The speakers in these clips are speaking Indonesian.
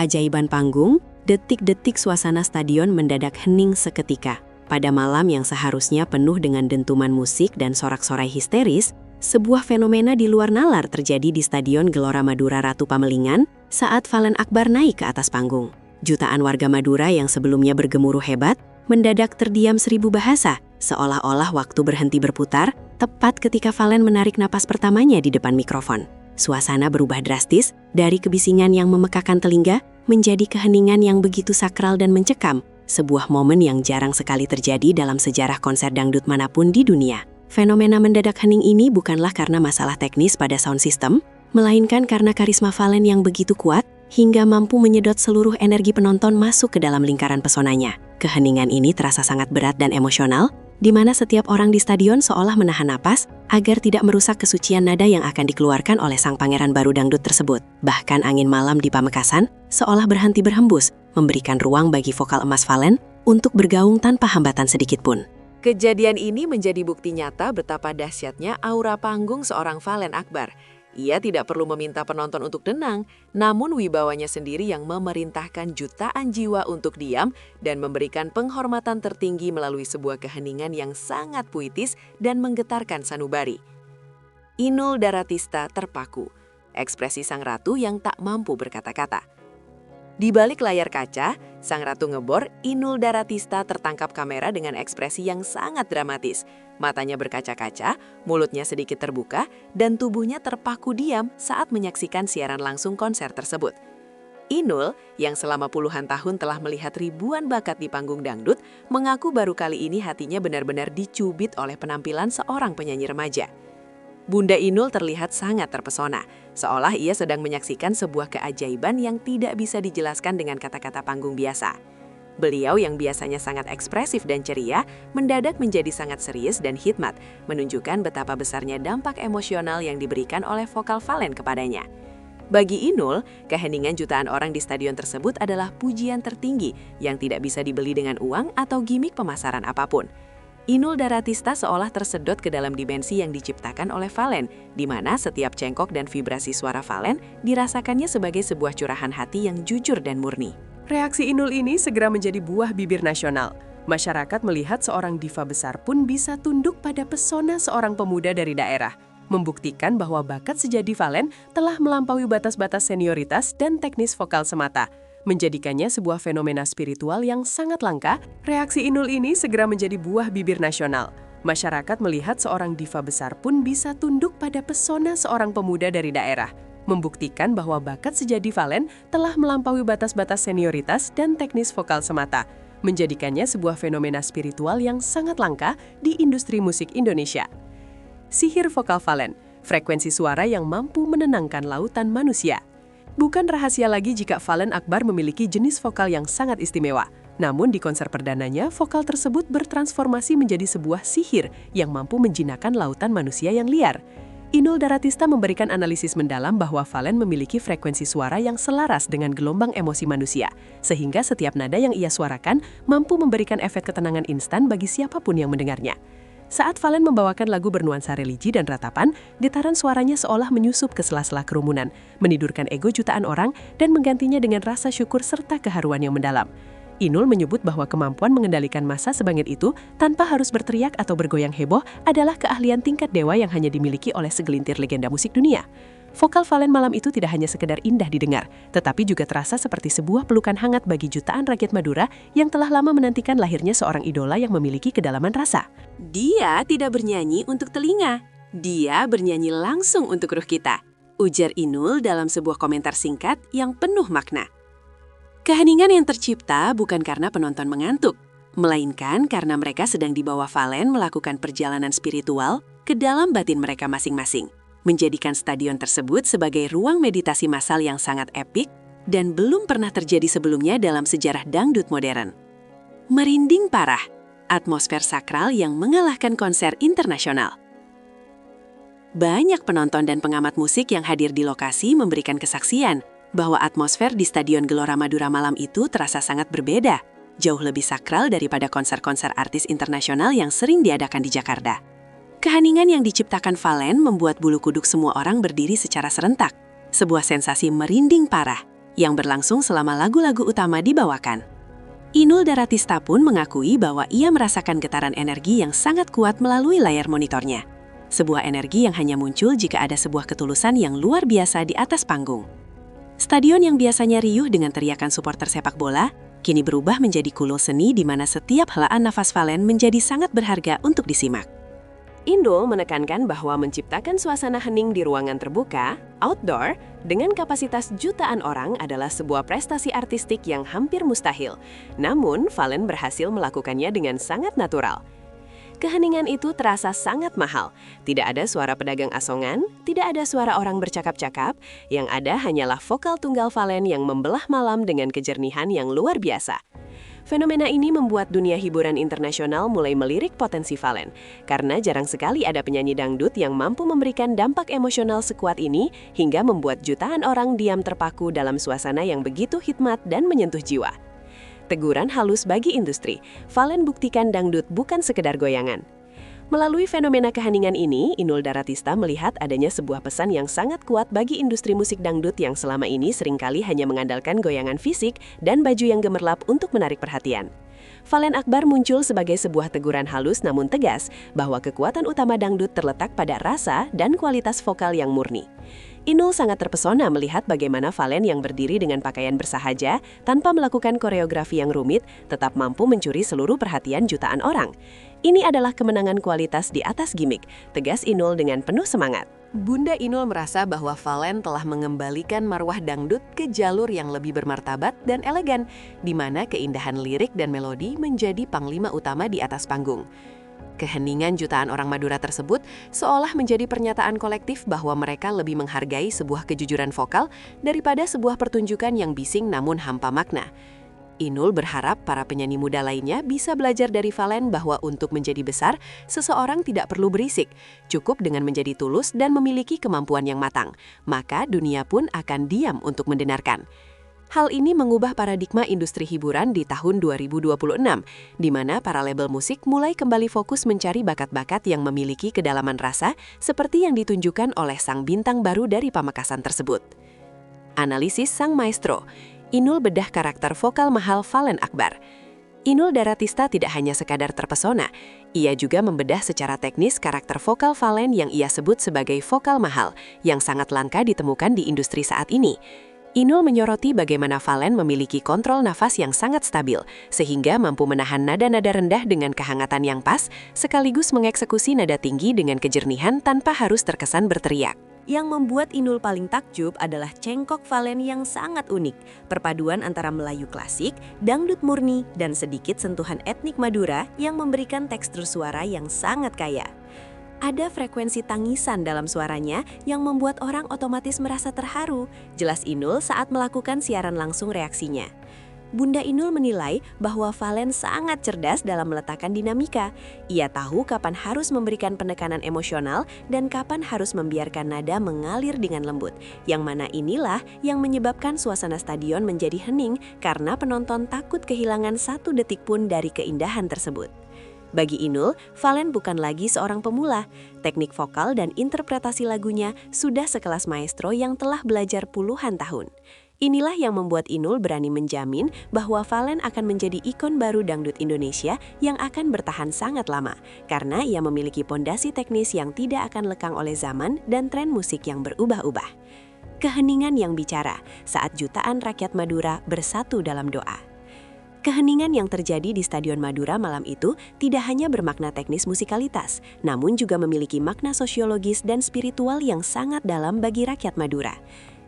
keajaiban panggung, detik-detik suasana stadion mendadak hening seketika. Pada malam yang seharusnya penuh dengan dentuman musik dan sorak-sorai histeris, sebuah fenomena di luar nalar terjadi di Stadion Gelora Madura Ratu Pamelingan saat Fallen Akbar naik ke atas panggung. Jutaan warga Madura yang sebelumnya bergemuruh hebat, mendadak terdiam seribu bahasa, seolah-olah waktu berhenti berputar, tepat ketika Fallen menarik napas pertamanya di depan mikrofon. Suasana berubah drastis, dari kebisingan yang memekakan telinga, menjadi keheningan yang begitu sakral dan mencekam, sebuah momen yang jarang sekali terjadi dalam sejarah konser dangdut manapun di dunia. Fenomena mendadak hening ini bukanlah karena masalah teknis pada sound system, melainkan karena karisma Fallen yang begitu kuat, hingga mampu menyedot seluruh energi penonton masuk ke dalam lingkaran pesonanya. Keheningan ini terasa sangat berat dan emosional, di mana setiap orang di stadion seolah menahan napas agar tidak merusak kesucian nada yang akan dikeluarkan oleh sang pangeran baru dangdut tersebut. Bahkan angin malam di Pamekasan seolah berhenti berhembus, memberikan ruang bagi vokal emas Fallen untuk bergaung tanpa hambatan sedikit pun. Kejadian ini menjadi bukti nyata betapa dahsyatnya aura panggung seorang Fallen Akbar. Ia tidak perlu meminta penonton untuk tenang, namun wibawanya sendiri yang memerintahkan jutaan jiwa untuk diam dan memberikan penghormatan tertinggi melalui sebuah keheningan yang sangat puitis dan menggetarkan sanubari. Inul Daratista terpaku, ekspresi sang ratu yang tak mampu berkata-kata. Di balik layar kaca, sang ratu ngebor, Inul Daratista tertangkap kamera dengan ekspresi yang sangat dramatis. Matanya berkaca-kaca, mulutnya sedikit terbuka, dan tubuhnya terpaku diam saat menyaksikan siaran langsung konser tersebut. Inul, yang selama puluhan tahun telah melihat ribuan bakat di panggung dangdut, mengaku baru kali ini hatinya benar-benar dicubit oleh penampilan seorang penyanyi remaja. Bunda Inul terlihat sangat terpesona, seolah ia sedang menyaksikan sebuah keajaiban yang tidak bisa dijelaskan dengan kata-kata panggung biasa. Beliau yang biasanya sangat ekspresif dan ceria, mendadak menjadi sangat serius dan hikmat, menunjukkan betapa besarnya dampak emosional yang diberikan oleh vokal Fallen kepadanya. Bagi Inul, keheningan jutaan orang di stadion tersebut adalah pujian tertinggi yang tidak bisa dibeli dengan uang atau gimik pemasaran apapun. Inul Daratista seolah tersedot ke dalam dimensi yang diciptakan oleh Fallen, di mana setiap cengkok dan vibrasi suara Fallen dirasakannya sebagai sebuah curahan hati yang jujur dan murni. Reaksi Inul ini segera menjadi buah bibir nasional. Masyarakat melihat seorang diva besar pun bisa tunduk pada pesona seorang pemuda dari daerah, membuktikan bahwa bakat sejati Fallen telah melampaui batas-batas senioritas dan teknis vokal semata. Menjadikannya sebuah fenomena spiritual yang sangat langka, reaksi Inul ini segera menjadi buah bibir nasional. Masyarakat melihat seorang diva besar pun bisa tunduk pada pesona seorang pemuda dari daerah, membuktikan bahwa bakat sejati Fallen telah melampaui batas-batas senioritas dan teknis vokal semata, menjadikannya sebuah fenomena spiritual yang sangat langka di industri musik Indonesia. Sihir vokal Fallen, frekuensi suara yang mampu menenangkan lautan manusia. Bukan rahasia lagi jika Fallen Akbar memiliki jenis vokal yang sangat istimewa. Namun di konser perdananya, vokal tersebut bertransformasi menjadi sebuah sihir yang mampu menjinakkan lautan manusia yang liar. Inul Daratista memberikan analisis mendalam bahwa Fallen memiliki frekuensi suara yang selaras dengan gelombang emosi manusia, sehingga setiap nada yang ia suarakan mampu memberikan efek ketenangan instan bagi siapapun yang mendengarnya. Saat Fallen membawakan lagu bernuansa religi dan ratapan, getaran suaranya seolah menyusup ke sela-sela kerumunan, menidurkan ego jutaan orang dan menggantinya dengan rasa syukur serta keharuan yang mendalam. Inul menyebut bahwa kemampuan mengendalikan massa sebangit itu tanpa harus berteriak atau bergoyang heboh adalah keahlian tingkat dewa yang hanya dimiliki oleh segelintir legenda musik dunia. Vokal Fallen malam itu tidak hanya sekedar indah didengar, tetapi juga terasa seperti sebuah pelukan hangat bagi jutaan rakyat Madura yang telah lama menantikan lahirnya seorang idola yang memiliki kedalaman rasa. Dia tidak bernyanyi untuk telinga, dia bernyanyi langsung untuk ruh kita, ujar Inul dalam sebuah komentar singkat yang penuh makna. Keheningan yang tercipta bukan karena penonton mengantuk, melainkan karena mereka sedang dibawa Fallen melakukan perjalanan spiritual ke dalam batin mereka masing-masing, menjadikan stadion tersebut sebagai ruang meditasi massal yang sangat epik dan belum pernah terjadi sebelumnya dalam sejarah dangdut modern. Merinding parah, atmosfer sakral yang mengalahkan konser internasional. Banyak penonton dan pengamat musik yang hadir di lokasi memberikan kesaksian bahwa atmosfer di Stadion Gelora Madura malam itu terasa sangat berbeda, jauh lebih sakral daripada konser-konser artis internasional yang sering diadakan di Jakarta. Keheningan yang diciptakan Fallen membuat bulu kuduk semua orang berdiri secara serentak, sebuah sensasi merinding parah. yang berlangsung selama lagu-lagu utama dibawakan. Inul Daratista pun mengakui bahwa ia merasakan getaran energi yang sangat kuat melalui layar monitornya. Sebuah energi yang hanya muncul jika ada sebuah ketulusan yang luar biasa di atas panggung. Stadion yang biasanya riuh dengan teriakan supporter sepak bola, kini berubah menjadi kulo seni di mana setiap helaan nafas Valen menjadi sangat berharga untuk disimak. Inul menekankan bahwa menciptakan suasana hening di ruangan terbuka, outdoor, dengan kapasitas jutaan orang adalah sebuah prestasi artistik yang hampir mustahil. Namun, Valen berhasil melakukannya dengan sangat natural. Keheningan itu terasa sangat mahal. Tidak ada suara pedagang asongan, tidak ada suara orang bercakap-cakap, yang ada hanyalah vokal tunggal Valen yang membelah malam dengan kejernihan yang luar biasa. Fenomena ini membuat dunia hiburan internasional mulai melirik potensi Valen, karena jarang sekali ada penyanyi dangdut yang mampu memberikan dampak emosional sekuat ini hingga membuat jutaan orang diam terpaku dalam suasana yang begitu hikmat dan menyentuh jiwa. Teguran halus bagi industri, Valen buktikan dangdut bukan sekedar goyangan. Melalui fenomena keheningan ini, Inul Daratista melihat adanya sebuah pesan yang sangat kuat bagi industri musik dangdut yang selama ini seringkali hanya mengandalkan goyangan fisik dan baju yang gemerlap untuk menarik perhatian. Valen Akbar muncul sebagai sebuah teguran halus namun tegas bahwa kekuatan utama dangdut terletak pada rasa dan kualitas vokal yang murni. Inul sangat terpesona melihat bagaimana Valen yang berdiri dengan pakaian bersahaja tanpa melakukan koreografi yang rumit tetap mampu mencuri seluruh perhatian jutaan orang. Ini adalah kemenangan kualitas di atas gimmick, tegas Inul dengan penuh semangat. Bunda Inul merasa bahwa Valen telah mengembalikan marwah dangdut ke jalur yang lebih bermartabat dan elegan, di mana keindahan lirik dan melodi menjadi panglima utama di atas panggung. Keheningan jutaan orang Madura tersebut seolah menjadi pernyataan kolektif bahwa mereka lebih menghargai sebuah kejujuran vokal daripada sebuah pertunjukan yang bising namun hampa makna. Inul berharap para penyanyi muda lainnya bisa belajar dari Valen bahwa untuk menjadi besar, seseorang tidak perlu berisik, cukup dengan menjadi tulus dan memiliki kemampuan yang matang, maka dunia pun akan diam untuk mendengarkan. Hal ini mengubah paradigma industri hiburan di tahun 2026, di mana para label musik mulai kembali fokus mencari bakat-bakat yang memiliki kedalaman rasa seperti yang ditunjukkan oleh sang bintang baru dari Pamekasan tersebut. Analisis sang maestro, Inul bedah karakter vokal mahal Valen Akbar. Inul Daratista tidak hanya sekadar terpesona, ia juga membedah secara teknis karakter vokal Valen yang ia sebut sebagai vokal mahal, yang sangat langka ditemukan di industri saat ini. Inul menyoroti bagaimana Valen memiliki kontrol nafas yang sangat stabil, sehingga mampu menahan nada-nada rendah dengan kehangatan yang pas, sekaligus mengeksekusi nada tinggi dengan kejernihan tanpa harus terkesan berteriak. Yang membuat Inul paling takjub adalah cengkok Valen yang sangat unik, perpaduan antara Melayu klasik, dangdut murni, dan sedikit sentuhan etnik Madura yang memberikan tekstur suara yang sangat kaya. Ada frekuensi tangisan dalam suaranya yang membuat orang otomatis merasa terharu, jelas Inul saat melakukan siaran langsung reaksinya. Bunda Inul menilai bahwa Valen sangat cerdas dalam meletakkan dinamika. Ia tahu kapan harus memberikan penekanan emosional dan kapan harus membiarkan nada mengalir dengan lembut, yang mana inilah yang menyebabkan suasana stadion menjadi hening karena penonton takut kehilangan satu detik pun dari keindahan tersebut. Bagi Inul, Valen bukan lagi seorang pemula. Teknik vokal dan interpretasi lagunya sudah sekelas maestro yang telah belajar puluhan tahun. Inilah yang membuat Inul berani menjamin bahwa Valen akan menjadi ikon baru dangdut Indonesia yang akan bertahan sangat lama, karena ia memiliki pondasi teknis yang tidak akan lekang oleh zaman dan tren musik yang berubah-ubah. Keheningan yang bicara saat jutaan rakyat Madura bersatu dalam doa. Keheningan yang terjadi di Stadion Madura malam itu tidak hanya bermakna teknis musikalitas, namun juga memiliki makna sosiologis dan spiritual yang sangat dalam bagi rakyat Madura.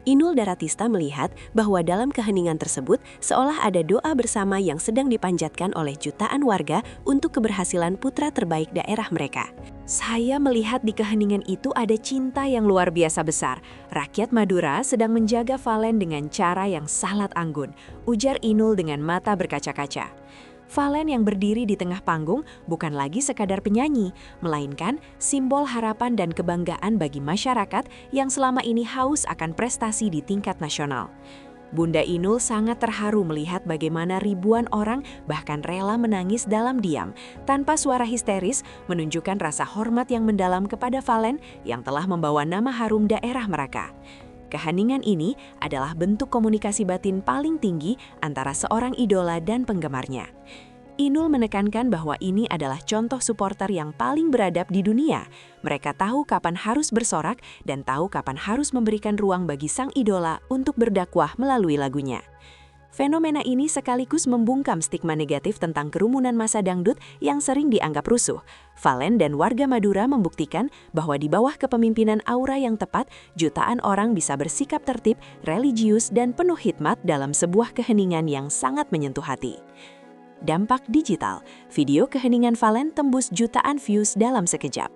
Inul Daratista melihat bahwa dalam keheningan tersebut seolah ada doa bersama yang sedang dipanjatkan oleh jutaan warga untuk keberhasilan putra terbaik daerah mereka. Saya melihat di keheningan itu ada cinta yang luar biasa besar. Rakyat Madura sedang menjaga Valen dengan cara yang sangat anggun, ujar Inul dengan mata berkaca-kaca. Valen yang berdiri di tengah panggung bukan lagi sekadar penyanyi, melainkan simbol harapan dan kebanggaan bagi masyarakat yang selama ini haus akan prestasi di tingkat nasional. Bunda Inul sangat terharu melihat bagaimana ribuan orang bahkan rela menangis dalam diam, tanpa suara histeris, menunjukkan rasa hormat yang mendalam kepada Valen yang telah membawa nama harum daerah mereka. Keheningan ini adalah bentuk komunikasi batin paling tinggi antara seorang idola dan penggemarnya. Inul menekankan bahwa ini adalah contoh supporter yang paling beradab di dunia. Mereka tahu kapan harus bersorak dan tahu kapan harus memberikan ruang bagi sang idola untuk berdakwah melalui lagunya. Fenomena ini sekaligus membungkam stigma negatif tentang kerumunan massa dangdut yang sering dianggap rusuh. Valen dan warga Madura membuktikan bahwa di bawah kepemimpinan Aura yang tepat, jutaan orang bisa bersikap tertib, religius, dan penuh hikmat dalam sebuah keheningan yang sangat menyentuh hati. Dampak digital, video keheningan Valen tembus jutaan views dalam sekejap.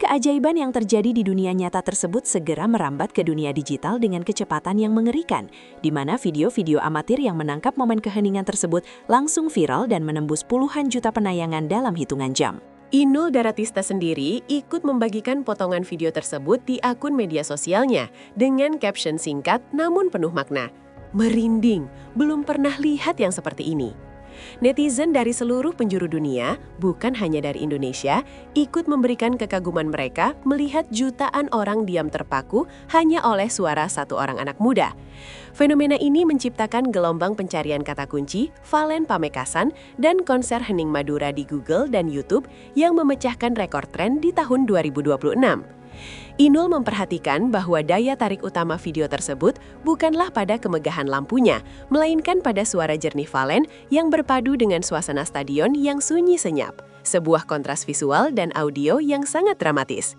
Keajaiban yang terjadi di dunia nyata tersebut segera merambat ke dunia digital dengan kecepatan yang mengerikan, di mana video-video amatir yang menangkap momen keheningan tersebut langsung viral dan menembus puluhan juta penayangan dalam hitungan jam. Inul Daratista sendiri ikut membagikan potongan video tersebut di akun media sosialnya dengan caption singkat namun penuh makna. Merinding, belum pernah lihat yang seperti ini. Netizen dari seluruh penjuru dunia, bukan hanya dari Indonesia, ikut memberikan kekaguman mereka melihat jutaan orang diam terpaku hanya oleh suara satu orang anak muda. Fenomena ini menciptakan gelombang pencarian kata kunci, Valen Pamekasan, dan konser Hening Madura di Google dan YouTube yang memecahkan rekor tren di tahun 2026. Inul memperhatikan bahwa daya tarik utama video tersebut bukanlah pada kemegahan lampunya, melainkan pada suara jernih Valen yang berpadu dengan suasana stadion yang sunyi senyap. Sebuah kontras visual dan audio yang sangat dramatis.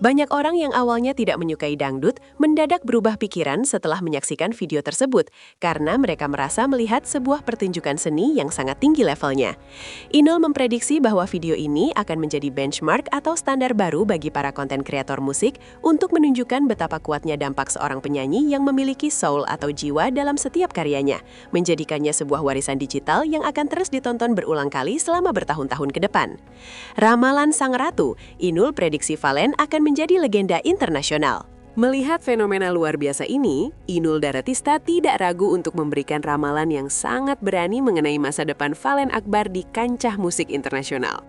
Banyak orang yang awalnya tidak menyukai dangdut mendadak berubah pikiran setelah menyaksikan video tersebut karena mereka merasa melihat sebuah pertunjukan seni yang sangat tinggi levelnya. Inul memprediksi bahwa video ini akan menjadi benchmark atau standar baru bagi para konten kreator musik untuk menunjukkan betapa kuatnya dampak seorang penyanyi yang memiliki soul atau jiwa dalam setiap karyanya, menjadikannya sebuah warisan digital yang akan terus ditonton berulang kali selama bertahun-tahun ke depan. Ramalan Sang Ratu, Inul prediksi Valen akan menjadi legenda internasional. Melihat fenomena luar biasa ini, Inul Daratista tidak ragu untuk memberikan ramalan yang sangat berani mengenai masa depan Valen Akbar di kancah musik internasional.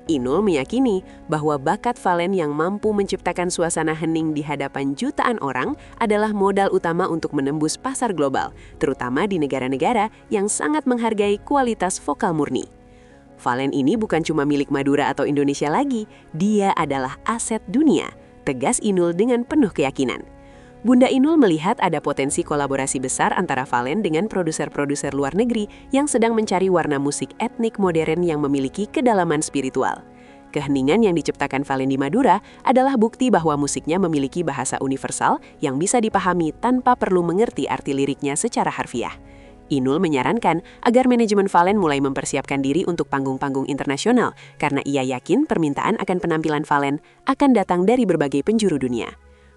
Inul meyakini bahwa bakat Valen yang mampu menciptakan suasana hening di hadapan jutaan orang adalah modal utama untuk menembus pasar global, terutama di negara-negara yang sangat menghargai kualitas vokal murni. Valen ini bukan cuma milik Madura atau Indonesia lagi, dia adalah aset dunia, tegas Inul dengan penuh keyakinan. Bunda Inul melihat ada potensi kolaborasi besar antara Valen dengan produser-produser luar negeri yang sedang mencari warna musik etnik modern yang memiliki kedalaman spiritual. Keheningan yang diciptakan Valen di Madura adalah bukti bahwa musiknya memiliki bahasa universal yang bisa dipahami tanpa perlu mengerti arti liriknya secara harfiah. Inul menyarankan agar manajemen Valen mulai mempersiapkan diri untuk panggung-panggung internasional karena ia yakin permintaan akan penampilan Valen akan datang dari berbagai penjuru dunia.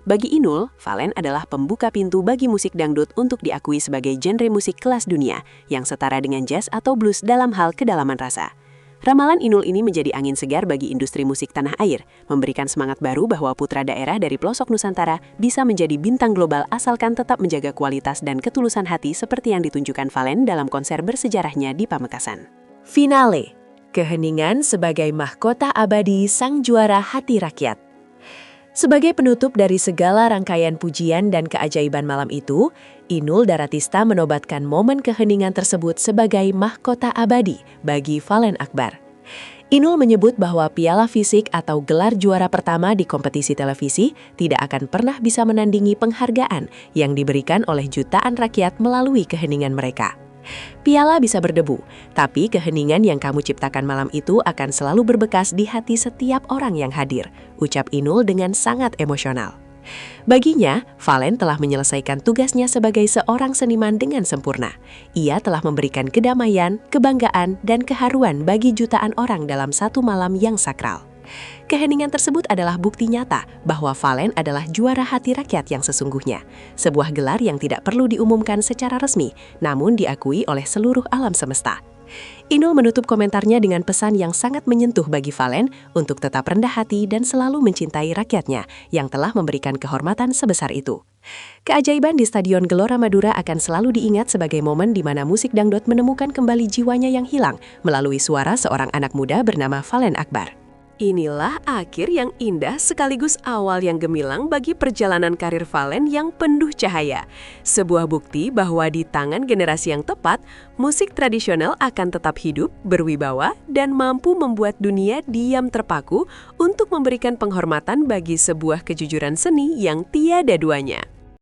Bagi Inul, Valen adalah pembuka pintu bagi musik dangdut untuk diakui sebagai genre musik kelas dunia yang setara dengan jazz atau blues dalam hal kedalaman rasa. Ramalan Inul ini menjadi angin segar bagi industri musik tanah air, memberikan semangat baru bahwa putra daerah dari pelosok Nusantara bisa menjadi bintang global asalkan tetap menjaga kualitas dan ketulusan hati seperti yang ditunjukkan Valen dalam konser bersejarahnya di Pamekasan. Finale, keheningan sebagai mahkota abadi sang juara hati rakyat. Sebagai penutup dari segala rangkaian pujian dan keajaiban malam itu, Inul Daratista menobatkan momen keheningan tersebut sebagai mahkota abadi bagi Valen Akbar. Inul menyebut bahwa piala fisik atau gelar juara pertama di kompetisi televisi tidak akan pernah bisa menandingi penghargaan yang diberikan oleh jutaan rakyat melalui keheningan mereka. Piala bisa berdebu, tapi keheningan yang kamu ciptakan malam itu akan selalu berbekas di hati setiap orang yang hadir, ucap Inul dengan sangat emosional. Baginya, Valen telah menyelesaikan tugasnya sebagai seorang seniman dengan sempurna. Ia telah memberikan kedamaian, kebanggaan, dan keharuan bagi jutaan orang dalam satu malam yang sakral. Keheningan tersebut adalah bukti nyata bahwa Valen adalah juara hati rakyat yang sesungguhnya. Sebuah gelar yang tidak perlu diumumkan secara resmi, namun diakui oleh seluruh alam semesta. Inul menutup komentarnya dengan pesan yang sangat menyentuh bagi Valen untuk tetap rendah hati dan selalu mencintai rakyatnya yang telah memberikan kehormatan sebesar itu. Keajaiban di Stadion Gelora Madura akan selalu diingat sebagai momen di mana musik dangdut menemukan kembali jiwanya yang hilang melalui suara seorang anak muda bernama Valen Akbar. Inilah akhir yang indah sekaligus awal yang gemilang bagi perjalanan karir Valen yang penuh cahaya. Sebuah bukti bahwa di tangan generasi yang tepat, musik tradisional akan tetap hidup, berwibawa, dan mampu membuat dunia diam terpaku untuk memberikan penghormatan bagi sebuah kejujuran seni yang tiada duanya.